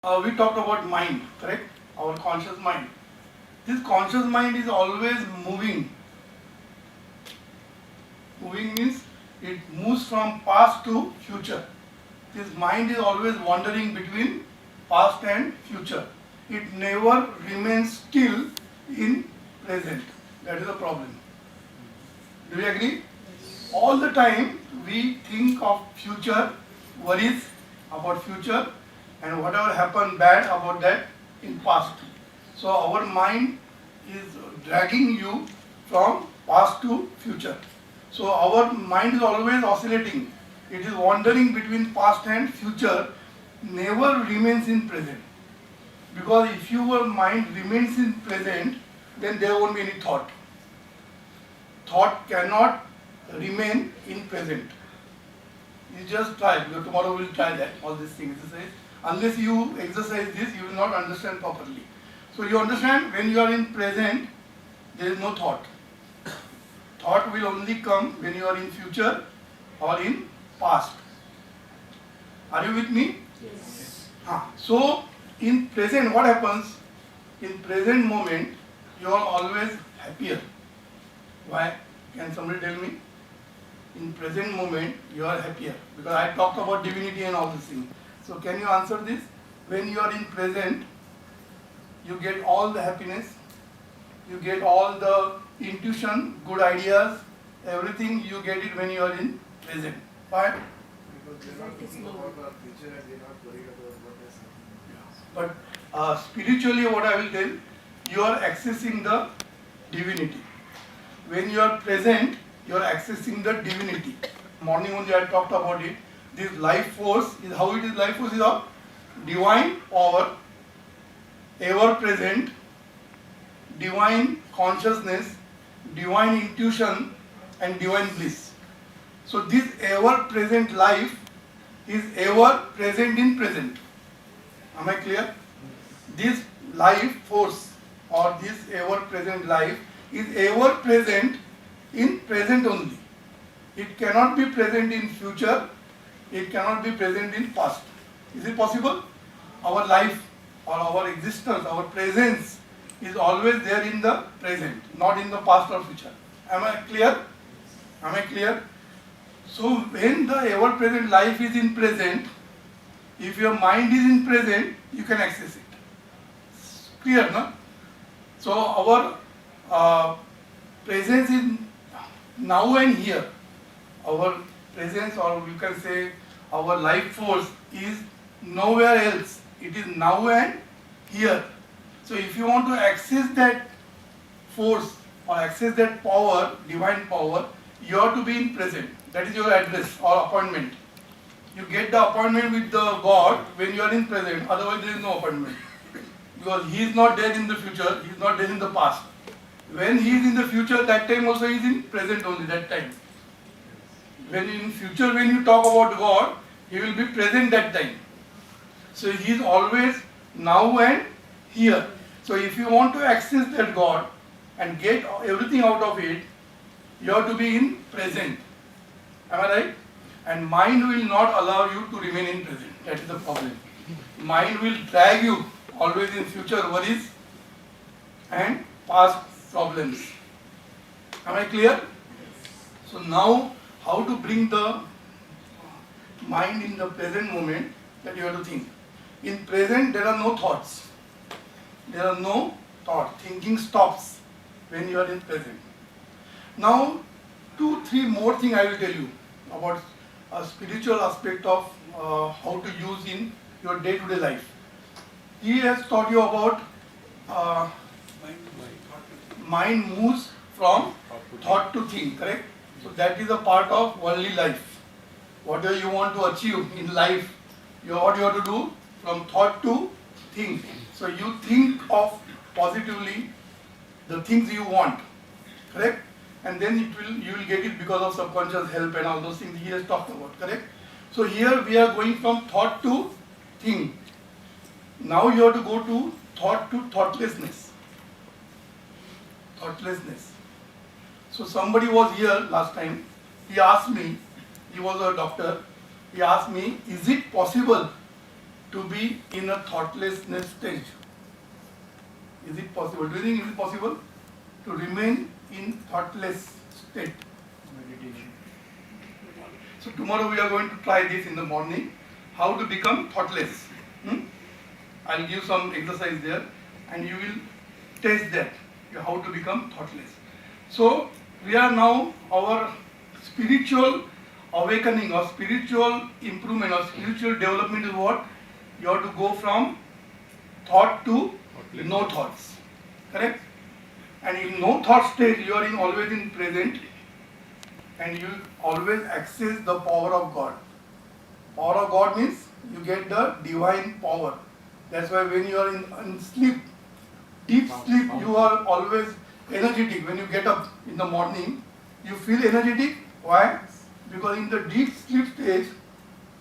We talked about mind, correct? Our conscious mind. This conscious mind is always moving. Moving means it moves from past to future. This mind is always wandering between past and future. It never remains still in present. That is the problem. Do you agree? All the time we think of future, worries about future, and whatever happened bad about that in past. So our mind is dragging you from past to future. So our mind is always oscillating. It is wandering between past and future, never remains in present. Because if your mind remains in present, then there won't be any thought. Thought cannot remain in present. You just try, because tomorrow we'll try that, all these things. Unless you exercise this, you will not understand properly. So you understand, when you are in present, there is no thought. Thought will only come when you are in future or in past. Are you with me? Yes. So in present, what happens? In present moment, you are always happier. Why? Can somebody tell me? In present moment, you are happier. Because I talked about divinity and all these things. So can you answer this? When you are in present, you get all the happiness, you get all the intuition, good ideas, everything you get it when you are in present. Why? Because they are not thinking about our future and they are not worried about what has happened. But spiritually, what I will tell, you are accessing the divinity. When you are present, you are accessing the divinity. Morning only I talked about it. This life force is how it is. Life force is a divine power, ever present, divine consciousness, divine intuition, and divine bliss. So this ever present life is ever present in present. Am I clear? This life force or this ever present life is ever present in present only. It cannot be present in future. It cannot be present in past. Is it possible? Our life or our existence, our presence is always there in the present, not in the past or future. Am I clear? Am I clear? So when the ever-present life is in present, if your mind is in present, you can access it. Clear, no? So our presence is now and here. Our presence, or you can say our life force, is nowhere else. It is now and here. So if you want to access that force or access that power, divine power, you have to be in present. That is your address or appointment. You get the appointment with the God when you are in present, otherwise there is no appointment. Because He is not there in the future, He is not there in the past. When He is in the future, that time also He is in present only, that time. When in future, when you talk about God, He will be present that time. So He is always now and here. So if you want to access that God and get everything out of it, you have to be in present. Am I right? And mind will not allow you to remain in present. That is the problem. Mind will drag you always in future worries and past problems. Am I clear? So now, how to bring the mind in the present moment, that you have to think. In present, there are no thoughts. There are no thoughts. Thinking stops when you are in present. Now, 2-3 more things I will tell you about a spiritual aspect of how to use in your day-to-day life. He has taught you about mind moves from thought to think, correct? So that is a part of worldly life. Whatever you want to achieve in life, what you have to do, from thought to think. So you think of positively the things you want, correct? And then you will get it because of subconscious help and all those things he has talked about, correct? So here we are going from thought to think. Now you have to go to thought to thoughtlessness. Thoughtlessness. So somebody was here last time. He asked me, he was a doctor, he asked me, is it possible to be in a thoughtlessness stage? Is it possible? Do you think it is possible to remain in thoughtless state? Meditation. So tomorrow we are going to try this in the morning. How to become thoughtless. I'll give some exercise there and you will test that, how to become thoughtless. So we are now, our spiritual awakening or spiritual improvement or spiritual development is what? You have to go from thought to no thoughts. Correct? And in no thought state, you are always in present and you always access the power of God. Power of God means you get the divine power. That's why when you are in sleep, deep sleep, you are always energetic. When you get up in the morning, you feel energetic. Why? Because in the deep sleep stage,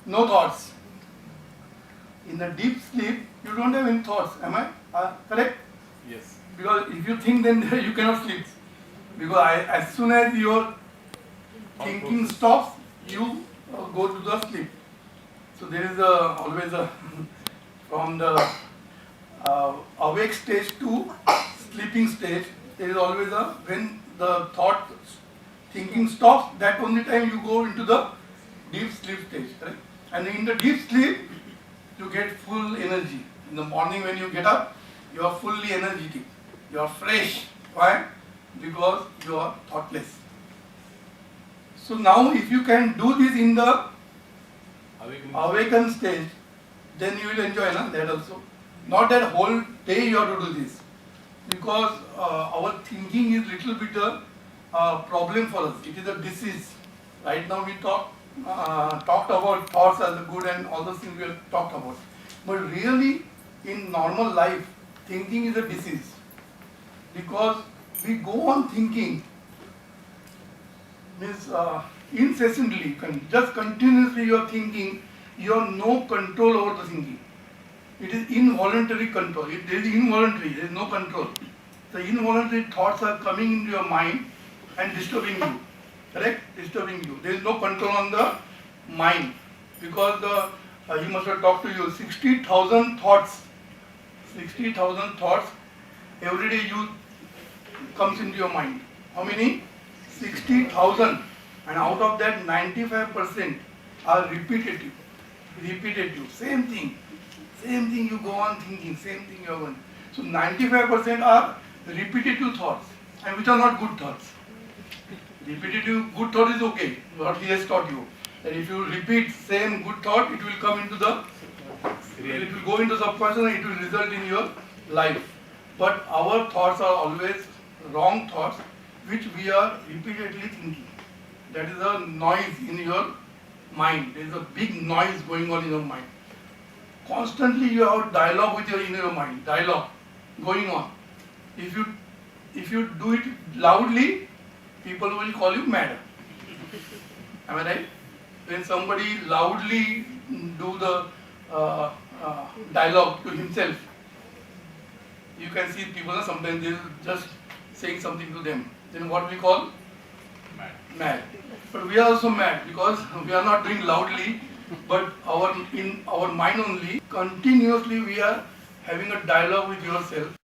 no thoughts. In the deep sleep, you don't have any thoughts. Am I correct? Yes. Because if you think, then you cannot sleep. Because as soon as your thinking stops, you go to the sleep. So there is always a from the awake stage to sleeping stage, there is always a, when the thought thinking stops, that only time you go into the deep sleep stage. Right? And in the deep sleep, you get full energy. In the morning when you get up, you are fully energetic. You are fresh. Why? Because you are thoughtless. So now if you can do this in the awakened stage, then you will enjoy that also. Not that whole day you have to do this. Because our thinking is little bit a problem for us. It is a disease. Right now we talked about thoughts as good and all those things we have talked about. But really in normal life, thinking is a disease. Because we go on thinking, means incessantly, just continuously you are thinking, you have no control over the thinking. It is involuntary control. It is involuntary, there is no control. The involuntary thoughts are coming into your mind and disturbing you. Correct? Disturbing you. There is no control on the mind. Because he must have talked to you, 60,000 thoughts. 60,000 thoughts every day you comes into your mind. How many? 60,000. And out of that 95% are repetitive. Same thing. Same thing you go on thinking, same thing you are going. So 95% are repetitive thoughts and which are not good thoughts. Repetitive good thought is okay, what he has taught you. And if you repeat same good thought, it will come into the, it will go into subconscious and it will result in your life. But our thoughts are always wrong thoughts which we are repeatedly thinking. That is a noise in your mind. There is a big noise going on in your mind. Constantly you have dialogue with your inner mind, dialogue going on. If you do it loudly, people will call you mad. Am I right? When somebody loudly do the dialogue to himself, you can see people sometimes they just saying something to them. Then what we call? Mad. But we are also mad because we are not doing loudly, but in our mind only, continuously we are having a dialogue with yourself